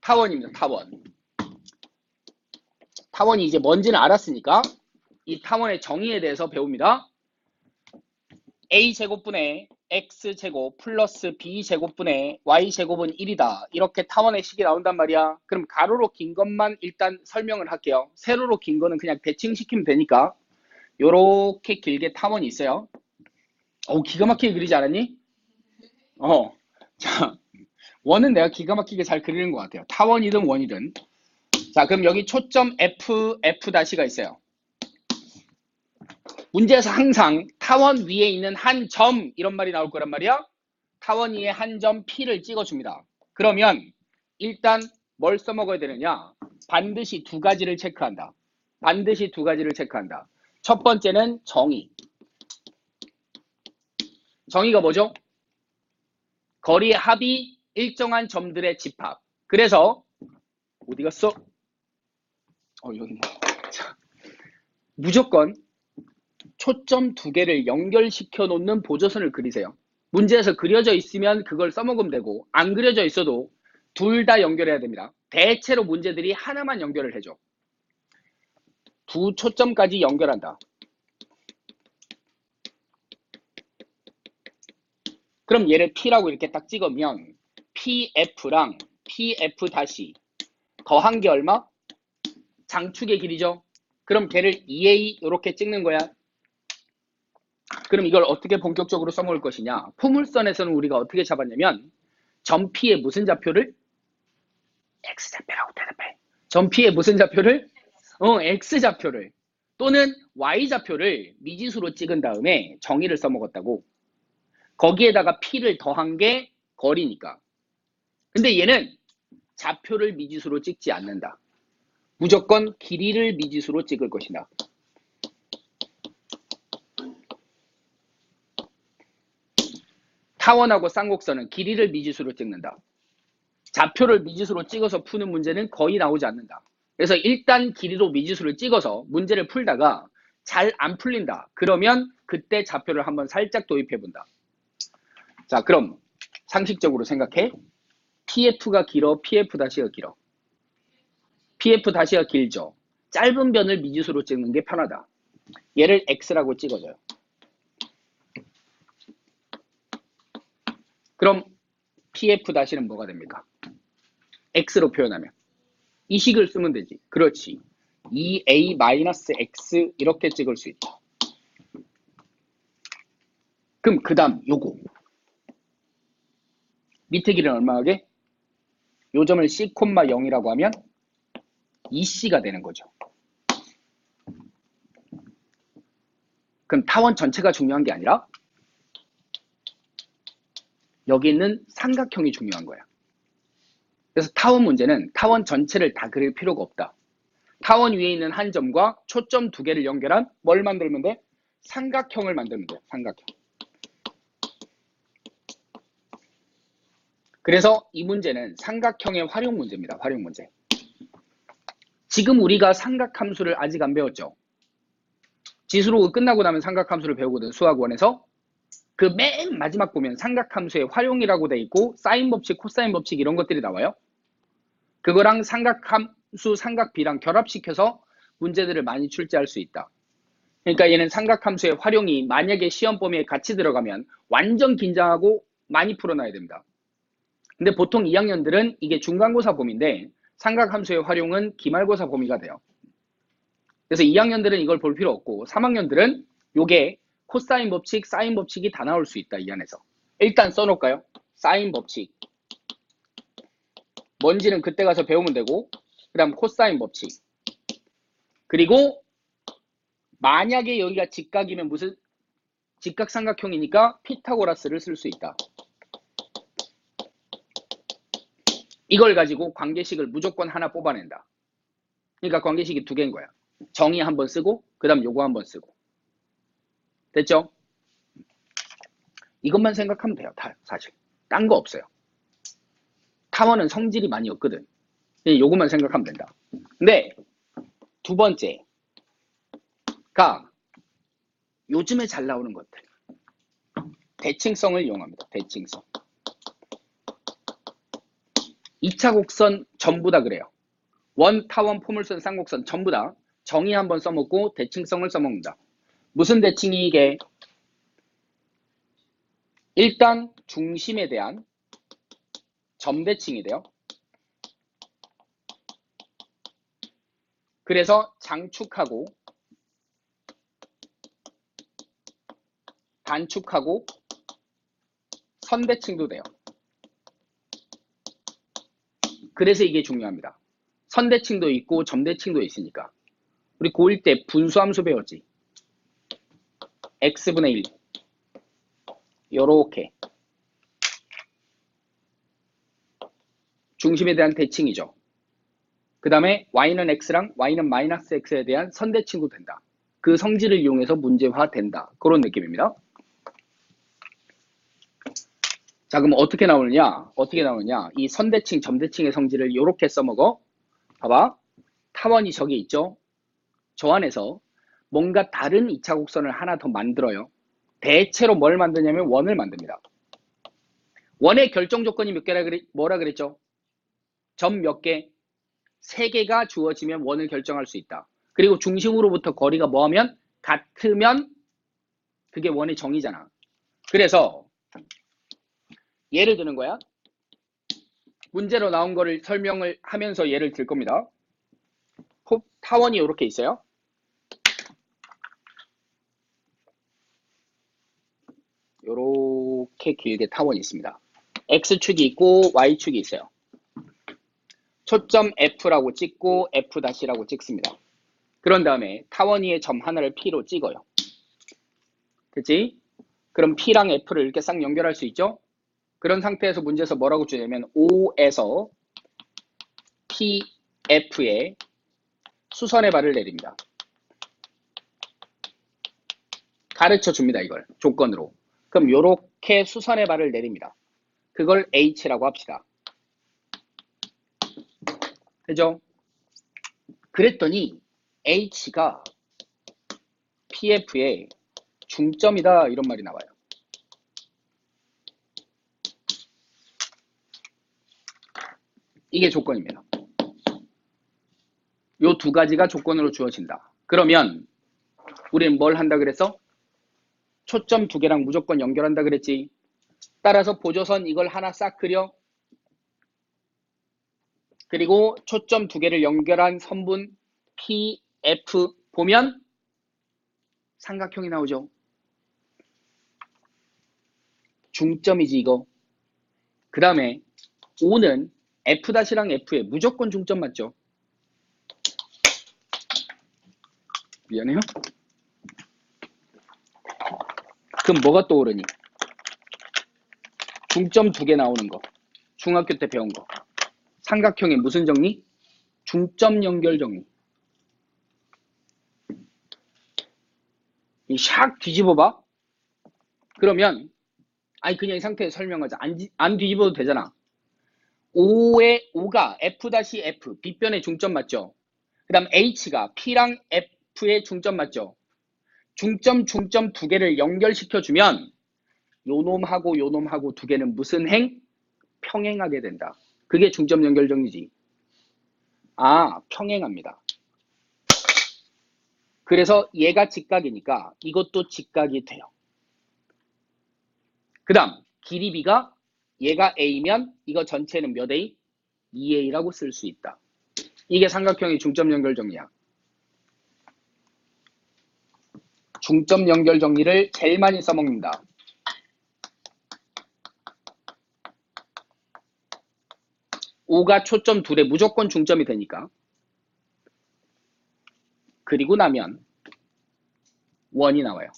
타원입니다. 타원. 타원이 이제 뭔지는 알았으니까 이 타원의 정의에 대해서 배웁니다. a제곱분의 x제곱 플러스 b제곱분의 y제곱은 1이다. 이렇게 타원의 식이 나온단 말이야. 그럼 가로로 긴 것만 일단 설명을 할게요. 세로로 긴 거는 그냥 대칭시키면 되니까 요렇게 길게 타원이 있어요. 기가 막히게 그리지 않았니? 자, 원은 내가 기가 막히게 잘 그리는 것 같아요. 타원이든 원이든. 자, 그럼 여기 초점 F''가 있어요. 문제에서 항상 타원 위에 있는 한 점 이런 말이 나올 거란 말이야. 타원 위에 한 점 P를 찍어줍니다. 그러면 일단 뭘 써먹어야 되느냐? 반드시 두 가지를 체크한다. 반드시 두 가지를 체크한다. 첫 번째는 정의. 정의가 뭐죠? 거리의 합이 일정한 점들의 집합. 그래서 어디 갔어? 여기 있네. 자, 무조건 초점 두 개를 연결시켜 놓는 보조선을 그리세요. 문제에서 그려져 있으면 그걸 써먹으면 되고 안 그려져 있어도 둘 다 연결해야 됩니다. 대체로 문제들이 하나만 연결을 해줘. 두 초점까지 연결한다. 그럼 얘를 P라고 이렇게 딱 찍으면 PF랑 PF 다시 더한 게 얼마? 장축의 길이죠. 그럼 걔를 EA 이렇게 찍는 거야. 그럼 이걸 어떻게 본격적으로 써먹을 것이냐? 포물선에서는 우리가 어떻게 잡았냐면 점 P의 무슨 좌표를? X좌표라고 대답해. 점 P의 무슨 좌표를? X좌표를 또는 Y좌표를 미지수로 찍은 다음에 정의를 써먹었다고. 거기에다가 P를 더한 게 거리니까. 근데 얘는 좌표를 미지수로 찍지 않는다. 무조건 길이를 미지수로 찍을 것이다. 타원하고 쌍곡선은 길이를 미지수로 찍는다. 좌표를 미지수로 찍어서 푸는 문제는 거의 나오지 않는다. 그래서 일단 길이로 미지수를 찍어서 문제를 풀다가 잘 안 풀린다. 그러면 그때 좌표를 한번 살짝 도입해 본다. 자, 그럼 상식적으로 생각해. PF가 길어, PF''가 길어. PF''가 길죠. 짧은 변을 미지수로 찍는 게 편하다. 얘를 X라고 찍어줘요. 그럼 PF''는 뭐가 됩니까? X로 표현하면 이 식을 쓰면 되지. 그렇지. 2A-X 이렇게 찍을 수 있다. 그럼 그 다음 요거 밑에 길이는 얼마하게? 요 점을 C,0이라고 하면 2C가 되는 거죠. 그럼 타원 전체가 중요한 게 아니라 여기 있는 삼각형이 중요한 거야. 그래서 타원 문제는 타원 전체를 다 그릴 필요가 없다. 타원 위에 있는 한 점과 초점 두 개를 연결한 뭘 만들면 돼? 삼각형을 만들면 돼. 삼각형. 그래서 이 문제는 삼각형의 활용 문제입니다. 활용 문제. 지금 우리가 삼각함수를 아직 안 배웠죠. 지수로 끝나고 나면 삼각함수를 배우거든. 수학원에서. 그 맨 마지막 보면 삼각함수의 활용이라고 돼 있고 사인 법칙, 코사인 법칙 이런 것들이 나와요. 그거랑 삼각함수, 삼각비랑 결합시켜서 문제들을 많이 출제할 수 있다. 그러니까 얘는 삼각함수의 활용이 만약에 시험 범위에 같이 들어가면 완전 긴장하고 많이 풀어놔야 됩니다. 근데 보통 2학년들은 이게 중간고사 범위인데 삼각함수의 활용은 기말고사 범위가 돼요. 그래서 2학년들은 이걸 볼 필요 없고 3학년들은 요게 코사인 법칙, 사인 법칙이 다 나올 수 있다. 이 안에서. 일단 써놓을까요? 사인 법칙. 뭔지는 그때 가서 배우면 되고 그 다음 코사인 법칙. 그리고 만약에 여기가 직각이면 무슨 직각삼각형이니까 피타고라스를 쓸 수 있다. 이걸 가지고 관계식을 무조건 하나 뽑아낸다. 그러니까 관계식이 두 개인 거야. 정의 한번 쓰고 그 다음 요거 한번 쓰고. 됐죠? 이것만 생각하면 돼요. 다 사실. 딴 거 없어요. 타원은 성질이 많이 없거든. 요것만 생각하면 된다. 근데 두 번째가 요즘에 잘 나오는 것들. 대칭성을 이용합니다. 대칭성. 2차 곡선 전부 다 그래요. 원, 타원, 포물선, 쌍곡선 전부 다 정의 한번 써먹고 대칭성을 써먹는다. 무슨 대칭이 이게? 일단 중심에 대한 점대칭이 돼요. 그래서 장축하고 단축하고 선대칭도 돼요. 그래서 이게 중요합니다. 선대칭도 있고 점대칭도 있으니까. 우리 고1 때 분수함수 배웠지. x분의 1 요렇게 중심에 대한 대칭이죠. 그 다음에 y는 x랑 y는 마이너스 x에 대한 선대칭도 된다. 그 성질을 이용해서 문제화된다. 그런 느낌입니다. 자, 그럼 어떻게 나오느냐? 이 선대칭, 점대칭의 성질을 이렇게 써먹어. 봐봐. 타원이 저기 있죠? 저 안에서 뭔가 다른 2차 곡선을 하나 더 만들어요. 대체로 뭘 만드냐면 원을 만듭니다. 원의 결정 조건이 몇 개라 뭐라 그랬죠? 점 몇 개? 3개가 주어지면 원을 결정할 수 있다. 그리고 중심으로부터 거리가 뭐하면? 같으면 그게 원의 정의잖아. 그래서 예를 드는 거야. 문제로 나온 거를 설명을 하면서 예를 들 겁니다. 타원이 이렇게 있어요. 이렇게 길게 타원이 있습니다. X축이 있고 Y축이 있어요. 초점 F라고 찍고 F'라고 찍습니다. 그런 다음에 타원 위에 점 하나를 P로 찍어요. 그치? 그럼 P랑 F를 이렇게 싹 연결할 수 있죠? 그런 상태에서 문제에서 뭐라고 주냐면 O에서 PF에 수선의 발을 내립니다. 가르쳐 줍니다. 이걸 조건으로. 그럼 요렇게 수선의 발을 내립니다. 그걸 H라고 합시다. 그죠? 그랬더니 H가 PF의 중점이다 이런 말이 나와요. 이게 조건입니다. 요 두 가지가 조건으로 주어진다. 그러면 우리는 뭘 한다 그랬어? 초점 두 개랑 무조건 연결한다 그랬지. 따라서 보조선 이걸 하나 싹 그려. 그리고 초점 두 개를 연결한 선분 PF 보면 삼각형이 나오죠. 중점이지 이거. 그 다음에 O는 F'랑 F에 무조건 중점 맞죠? 미안해요. 그럼 뭐가 떠오르니? 중점 두 개 나오는 거. 중학교 때 배운 거. 삼각형의 무슨 정리? 중점 연결 정리. 샥 뒤집어봐. 그러면 그냥 이 상태에서 설명하자. 안 뒤집어도 되잖아. O가 F-F, 빗변의 중점 맞죠? 그 다음 H가 P랑 F의 중점 맞죠? 중점 두 개를 연결시켜주면 요놈하고 요놈하고 두 개는 무슨 행? 평행하게 된다. 그게 중점 연결 정리지. 평행합니다. 그래서 얘가 직각이니까 이것도 직각이 돼요. 그 다음 길이 B가 얘가 A면 이거 전체는 몇 A? 2A라고 쓸 수 있다. 이게 삼각형의 중점 연결 정리야. 중점 연결 정리를 제일 많이 써먹는다. O가 초점 둘에 무조건 중점이 되니까. 그리고 나면 원이 나와요.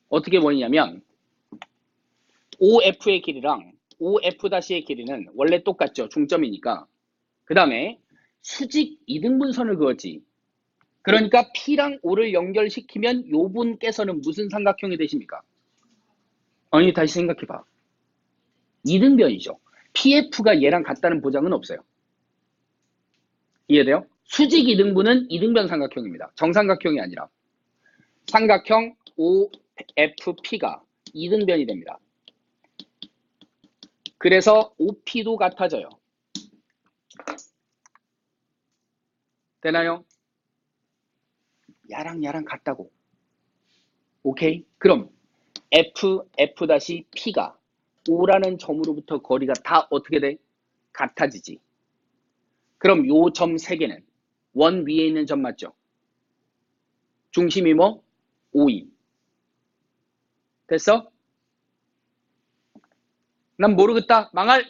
어떻게 원이냐면 OF의 길이랑 OF-의 길이는 원래 똑같죠. 중점이니까. 그 다음에 수직 이등분선을 그었지. 그러니까 P랑 O를 연결시키면 요 분께서는 무슨 삼각형이 되십니까? 아니 다시 생각해봐. 이등변이죠. PF가 얘랑 같다는 보장은 없어요. 이해돼요? 수직 이등분은 이등변 삼각형입니다. 정삼각형이 아니라. 삼각형 OFP가 이등변이 됩니다. 그래서 OP도 같아져요. 되나요? 야랑 같다고. 오케이? 그럼 F'P가 O라는 점으로부터 거리가 다 어떻게 돼? 같아지지. 그럼 요 점 3개는 원 위에 있는 점 맞죠? 중심이 뭐? O임. 됐어? 난 모르겠다. 망할.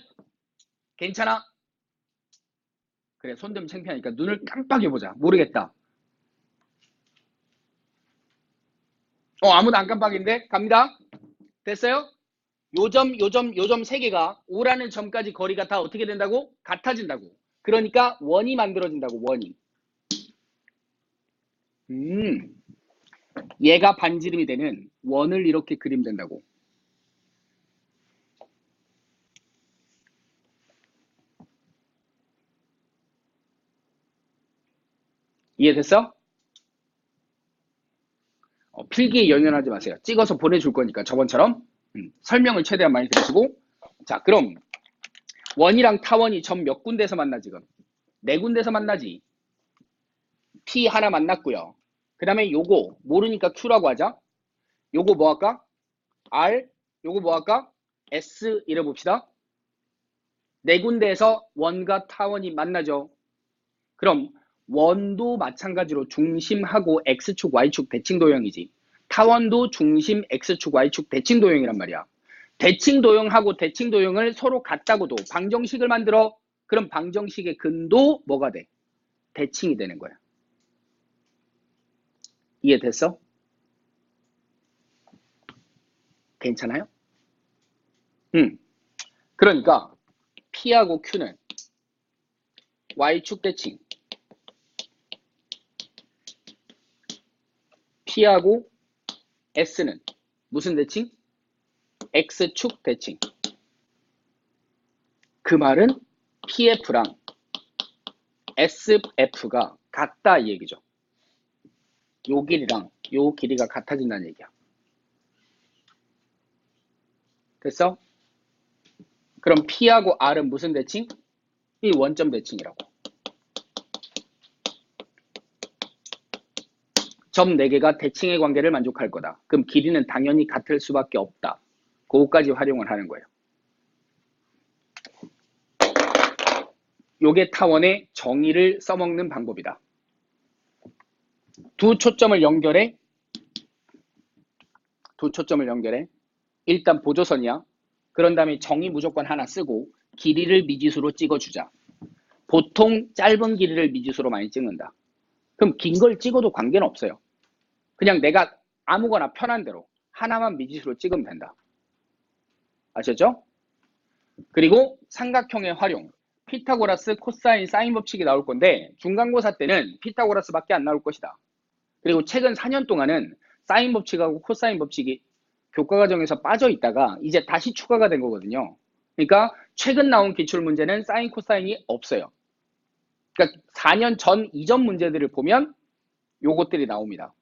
괜찮아? 그래, 손 좀 창피하니까 눈을 깜빡여보자. 모르겠다. 아무도 안 깜빡인데? 갑니다. 됐어요? 요 점 3개가 O라는 점까지 거리가 다 어떻게 된다고? 같아진다고. 그러니까 원이 만들어진다고, 원이. 얘가 반지름이 되는 원을 이렇게 그리면 된다고. 이해됐어? 필기에 연연하지 마세요. 찍어서 보내줄 거니까 저번처럼 설명을 최대한 많이 들으시고. 자, 그럼 원이랑 타원이 점 몇 군데서 만나 지금? 4군데서 만나지. P 하나 만났고요. 그 다음에 요거 모르니까 Q라고 하자. 요거 뭐 할까? R. 요거 뭐 할까? S 이래 봅시다. 4군데에서 원과 타원이 만나죠. 그럼 원도 마찬가지로 중심하고 X축, Y축 대칭도형이지. 타원도 중심 X축, Y축 대칭도형이란 말이야. 대칭도형하고 대칭도형을 서로 같다고도 방정식을 만들어. 그럼 방정식의 근도 뭐가 돼? 대칭이 되는 거야. 이해됐어? 괜찮아요? 그러니까 P하고 Q는 Y축 대칭, P하고 S는 무슨 대칭? X축 대칭. 그 말은 PF랑 SF가 같다 이 얘기죠. 요 길이랑 요 길이가 같아진다는 얘기야. 됐어? 그럼 P하고 R은 무슨 대칭? 이 원점 대칭이라고. 점 4개가 대칭의 관계를 만족할 거다. 그럼 길이는 당연히 같을 수밖에 없다. 그거까지 활용을 하는 거예요. 요게 타원의 정의를 써먹는 방법이다. 두 초점을 연결해. 일단 보조선이야. 그런 다음에 정의 무조건 하나 쓰고 길이를 미지수로 찍어주자. 보통 짧은 길이를 미지수로 많이 찍는다. 그럼 긴 걸 찍어도 관계는 없어요. 그냥 내가 아무거나 편한 대로 하나만 미지수로 찍으면 된다. 아셨죠? 그리고 삼각형의 활용. 피타고라스, 코사인, 사인 법칙이 나올 건데 중간고사 때는 피타고라스밖에 안 나올 것이다. 그리고 최근 4년 동안은 사인 법칙하고 코사인 법칙이 교과과정에서 빠져 있다가 이제 다시 추가가 된 거거든요. 그러니까 최근 나온 기출문제는 사인, 코사인이 없어요. 그러니까 4년 전 이전 문제들을 보면 요것들이 나옵니다.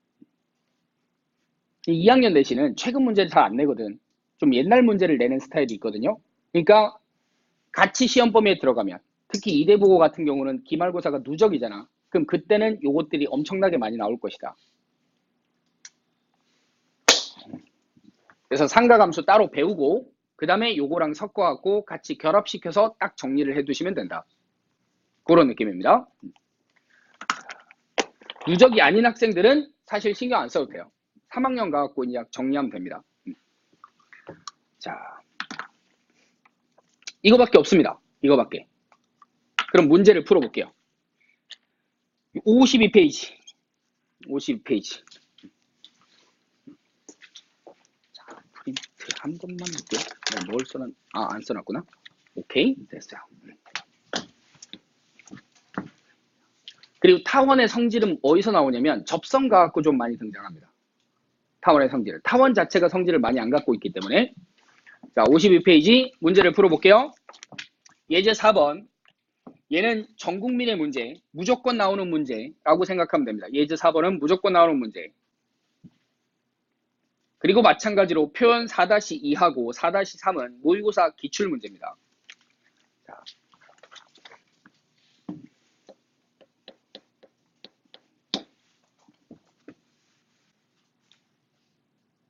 2학년 내신은 최근 문제를 잘 안 내거든. 좀 옛날 문제를 내는 스타일이 있거든요. 그러니까 같이 시험 범위에 들어가면 특히 이대국어 같은 경우는 기말고사가 누적이잖아. 그럼 그때는 요것들이 엄청나게 많이 나올 것이다. 그래서 삼각함수 따로 배우고 그 다음에 요거랑 섞어갖고 같이 결합시켜서 딱 정리를 해두시면 된다. 그런 느낌입니다. 누적이 아닌 학생들은 사실 신경 안 써도 돼요. 3학년 가갖고 이제 정리하면 됩니다. 자, 이거밖에 없습니다. 이거밖에. 그럼 문제를 풀어볼게요. 52페이지. 52페이지. 자, 프린트 한 번만 할게요. 내가 뭘 써놨, 안 써놨구나. 오케이, 됐어요. 그리고 타원의 성질은 어디서 나오냐면 접선 가갖고 좀 많이 등장합니다. 타원의 성질. 타원 자체가 성질을 많이 안 갖고 있기 때문에. 자, 52페이지 문제를 풀어볼게요. 예제 4번. 얘는 전 국민의 문제, 무조건 나오는 문제라고 생각하면 됩니다. 예제 4번은 무조건 나오는 문제. 그리고 마찬가지로 표현 4-2하고 4-3은 모의고사 기출문제입니다. 되겠습니다.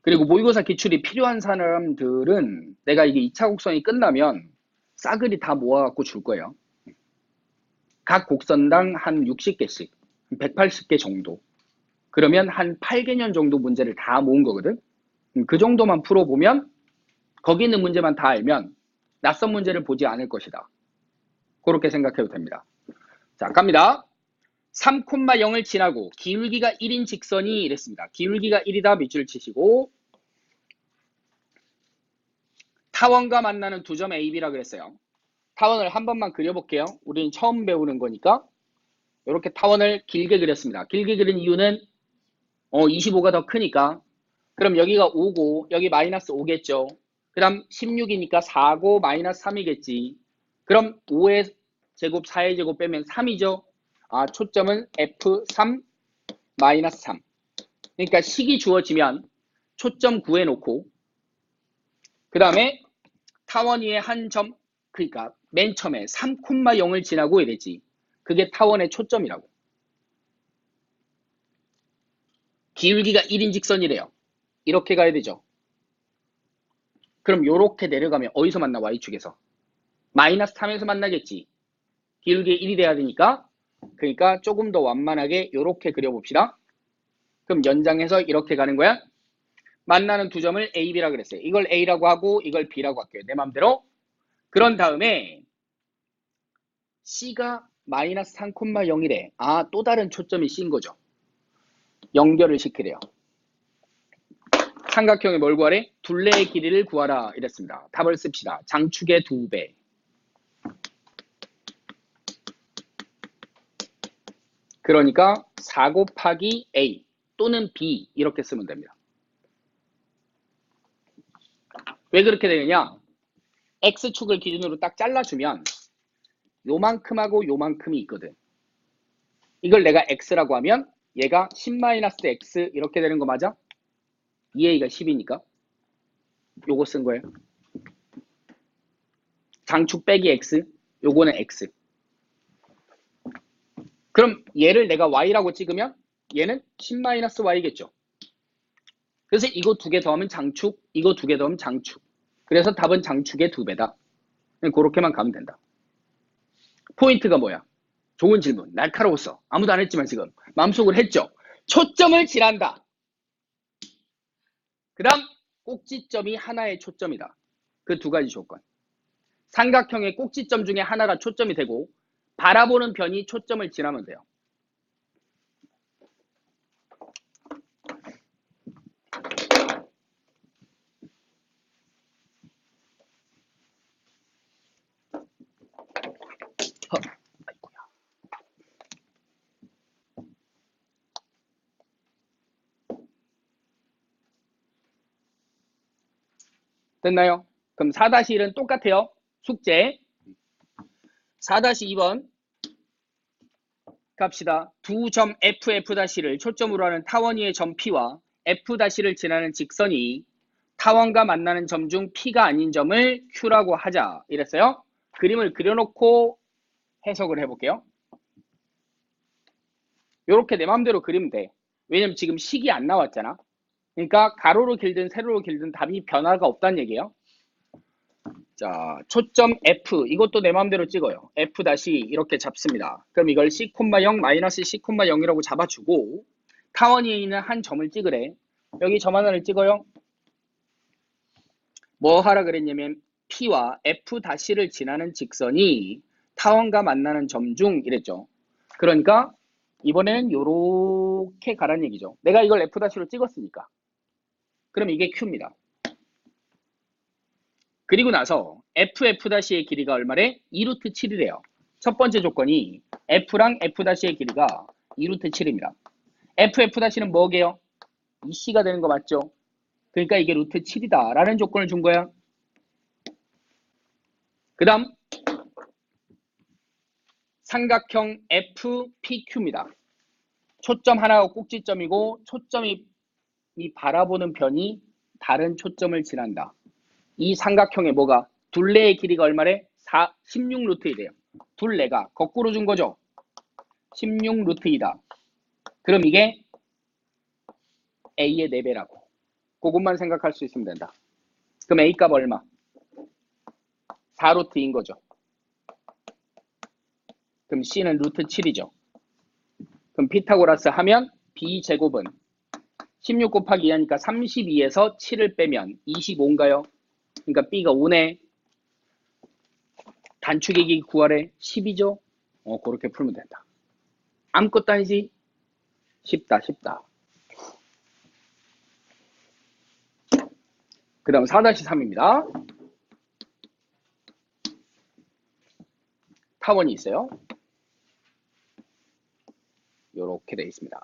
그리고 모의고사 기출이 필요한 사람들은 내가 이게 2차 곡선이 끝나면 싸그리 다 모아갖고 줄 거예요. 각 곡선당 한 60개씩, 180개 정도. 그러면 한 8개년 정도 문제를 다 모은 거거든. 그 정도만 풀어보면 거기 있는 문제만 다 알면 낯선 문제를 보지 않을 것이다. 그렇게 생각해도 됩니다. 자, 갑니다. 3,0을 지나고 기울기가 1인 직선이 이랬습니다. 기울기가 1이다 밑줄을 치시고 타원과 만나는 두 점 A, B라 그랬어요. 타원을 한 번만 그려볼게요. 우리는 처음 배우는 거니까 이렇게 타원을 길게 그렸습니다. 길게 그린 이유는 25가 더 크니까. 그럼 여기가 5고 여기 마이너스 5겠죠. 그 다음 16이니까 4고 마이너스 3이겠지. 그럼 5의 제곱 4의 제곱 빼면 3이죠. 아, 초점은 F3 마이너스 3. 그러니까 식이 주어지면 초점 구해놓고 그 다음에 타원 위에 한 점, 그러니까 맨 처음에 3,0을 지나고 이랬지. 그게 타원의 초점이라고. 기울기가 1인 직선이래요. 이렇게 가야 되죠. 그럼 요렇게 내려가면 어디서 만나? Y축에서. 마이너스 3에서 만나겠지. 기울기 1이 돼야 되니까. 그러니까 조금 더 완만하게 요렇게 그려봅시다. 그럼 연장해서 이렇게 가는 거야. 만나는 두 점을 A, B라 그랬어요. 이걸 A라고 하고 이걸 B라고 할게요. 내 맘대로. 그런 다음에 C가 마이너스 3,0이래. 아, 또 다른 초점이 C인 거죠. 연결을 시키래요. 삼각형의 뭘 구하래? 둘레의 길이를 구하라 이랬습니다. 답을 씁시다. 장축의 2배. 그러니까 4 곱하기 A 또는 B 이렇게 쓰면 됩니다. 왜 그렇게 되느냐? X축을 기준으로 딱 잘라주면 요만큼하고 요만큼이 있거든. 이걸 내가 X라고 하면 얘가 10-X 이렇게 되는 거 맞아? 2A가 10이니까 요거 쓴 거예요. 장축 빼기 X, 요거는 X. 그럼 얘를 내가 Y라고 찍으면 얘는 10-Y겠죠. 그래서 이거 두 개 더하면 장축, 이거 두 개 더하면 장축. 그래서 답은 장축의 2배다. 그렇게만 가면 된다. 포인트가 뭐야? 좋은 질문. 날카로웠어. 아무도 안 했지만 지금 마음속으로 했죠. 초점을 지난다. 그 다음 꼭지점이 하나의 초점이다. 그 두 가지 조건. 삼각형의 꼭지점 중에 하나가 초점이 되고 바라보는 변이 초점을 지나면 돼요. 됐나요? 그럼 4-1은 똑같아요. 숙제. 4-2번 갑시다. 두 점 FF-를 초점으로 하는 타원 위의 점 P와 F-를 지나는 직선이 타원과 만나는 점 중 P가 아닌 점을 Q라고 하자. 이랬어요. 그림을 그려놓고 해석을 해볼게요. 이렇게 내 마음대로 그리면 돼. 왜냐면 지금 식이 안 나왔잖아. 그러니까 가로로 길든 세로로 길든 답이 변화가 없다는 얘기예요. 자, 초점 F 이것도 내 마음대로 찍어요. F- 이렇게 잡습니다. 그럼 이걸 C,0 마이너스 C,0이라고 잡아주고 타원 위에 있는 한 점을 찍으래. 여기 점 하나를 찍어요. 뭐 하라 그랬냐면 P와 F-를 지나는 직선이 타원과 만나는 점 중 이랬죠. 그러니까 이번에는 요렇게 가라는 얘기죠. 내가 이걸 F-로 찍었으니까. 그럼 이게 Q입니다. 그리고 나서 FF-의 길이가 얼마래? 2루트 7이래요. 첫 번째 조건이 F랑 F-의 길이가 2루트 7입니다. FF-는 뭐게요? EC가 되는 거 맞죠? 그러니까 이게 루트 7이다 라는 조건을 준 거야. 그 다음 삼각형 FPQ입니다. 초점 하나가 꼭지점이고 초점이 바라보는 변이 다른 초점을 지난다. 이 삼각형의 뭐가? 둘레의 길이가 얼마래? 16 루트 2래요. 둘레가 거꾸로 준 거죠. 16 루트 2다. 그럼 이게 A의 4배라고. 그것만 생각할 수 있으면 된다. 그럼 A 값 얼마? 4 루트 2인 거죠. 그럼 C는 루트 7이죠. 그럼 피타고라스 하면 B제곱은 16 곱하기 2 하니까 32에서 7을 빼면 25인가요? 그러니까 B가 5네. 단축의 길이 구하래. 10이죠? 그렇게 풀면 된다. 아무것도 아니지? 쉽다. 그 다음 4-3입니다. 타원이 있어요. 요렇게 되어 있습니다.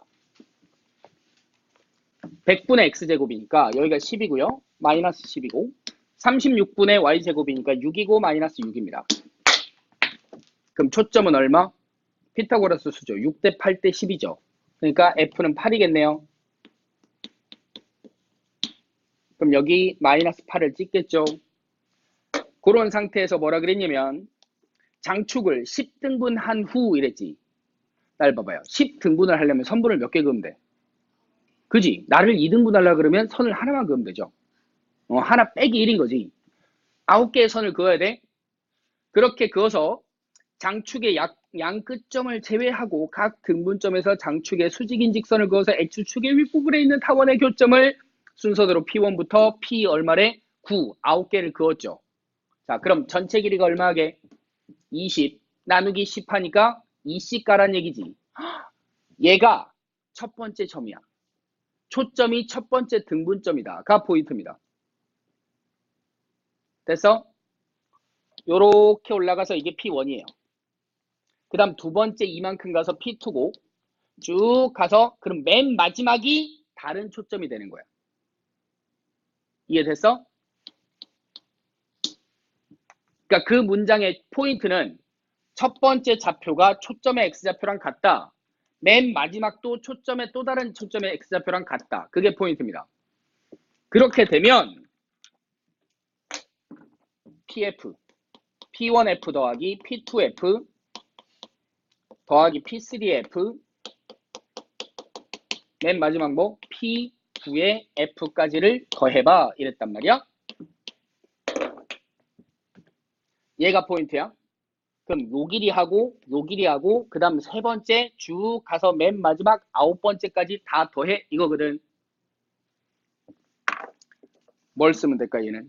100분의 x제곱이니까 여기가 10이고요. 마이너스 10이고 36분의 y제곱이니까 6이고 마이너스 6입니다. 그럼 초점은 얼마? 피타고라스 수죠. 6 대 8 대 10이죠. 그러니까 f는 8이겠네요. 그럼 여기 마이너스 8을 찍겠죠. 그런 상태에서 뭐라 그랬냐면 장축을 10등분한 후 이랬지. 날 봐봐요. 10등분을 하려면 선분을 몇 개 그으면 돼? 그지? 나를 2등분 하려고 그러면 선을 하나만 그으면 되죠. 하나 빼기 1인 거지. 9개의 선을 그어야 돼. 그렇게 그어서 장축의 양 끝점을 제외하고 각 등분점에서 장축의 수직인 직선을 그어서 X축의 윗부분에 있는 타원의 교점을 순서대로 P1부터 P 얼마래? 9, 9개를 그었죠. 자, 그럼 전체 길이가 얼마게? 20 나누기 10 하니까 2C 가란 얘기지. 얘가 첫 번째 점이야. 초점이 첫 번째 등분점이다. 가 포인트입니다. 됐어? 요렇게 올라가서 이게 P1이에요. 그 다음 두 번째 이만큼 가서 P2고 쭉 가서 그럼 맨 마지막이 다른 초점이 되는 거야. 이해됐어? 그러니까 그 문장의 포인트는 첫 번째 좌표가 초점의 x좌표랑 같다. 맨 마지막도 초점의 또 다른 초점의 x좌표랑 같다. 그게 포인트입니다. 그렇게 되면 PF, P1F 더하기 P2F 더하기 P3F 맨 마지막 뭐 P9의 F까지를 더해봐 이랬단 말이야. 얘가 포인트야. 그럼 요 길이하고 요 길이하고 그 다음 세 번째 쭉 가서 맨 마지막 9번째까지 다 더해 이거거든. 뭘 쓰면 될까 얘는?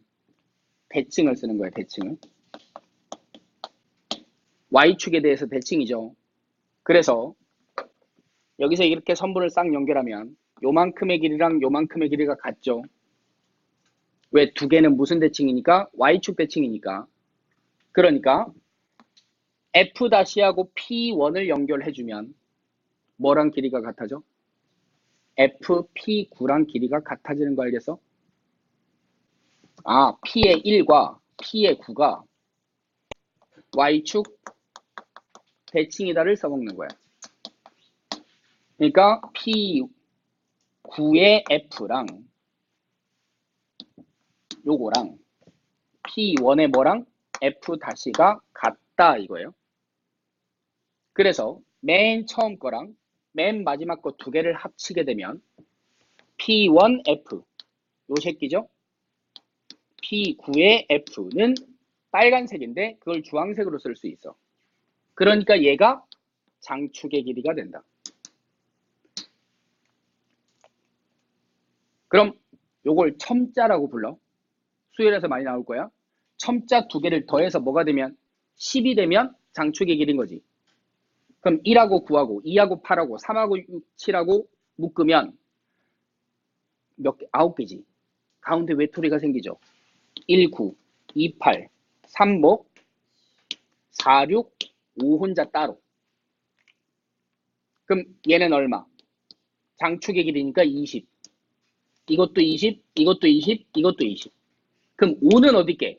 대칭을 쓰는 거야. 대칭을. Y축에 대해서 대칭이죠. 그래서 여기서 이렇게 선분을 싹 연결하면 요만큼의 길이랑 요만큼의 길이가 같죠. 왜? 두 개는 무슨 대칭이니까? Y축 대칭이니까. 그러니까 F-하고 P1을 연결해주면 뭐랑 길이가 같아져? FP9랑 길이가 같아지는 거 알겠어? 아, P의 1과 P의 9가 Y축 대칭이다를 써먹는 거야. 그러니까 P9의 F랑 요거랑 P1의 뭐랑 F-가 같다 이거예요. 그래서 맨 처음 거랑 맨 마지막 거 두 개를 합치게 되면 P1F 요 새끼죠. P9의 F는 빨간색인데 그걸 주황색으로 쓸 수 있어. 그러니까 얘가 장축의 길이가 된다. 그럼 요걸 첨자라고 불러. 수열에서 많이 나올 거야. 첨자 두 개를 더해서 뭐가 되면 10이 되면 장축의 길이인 거지. 그럼 1하고 9하고 2하고 8하고 3하고 6, 7하고 묶으면 몇 개? 9개지. 가운데 외톨이가 생기죠. 1, 9, 2, 8, 3, 목, 4, 6, 5 혼자 따로. 그럼 얘는 얼마? 장축의 길이니까 20. 이것도 20, 이것도 20, 이것도 20. 그럼 5는 어디게?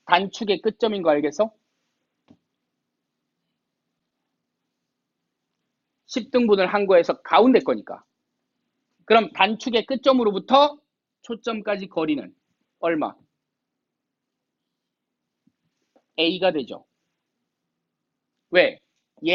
단축의 끝점인 거 알겠어? 10등분을 한 거에서 가운데 거니까. 그럼 단축의 끝점으로부터 초점까지 거리는 얼마? A가 되죠. 왜?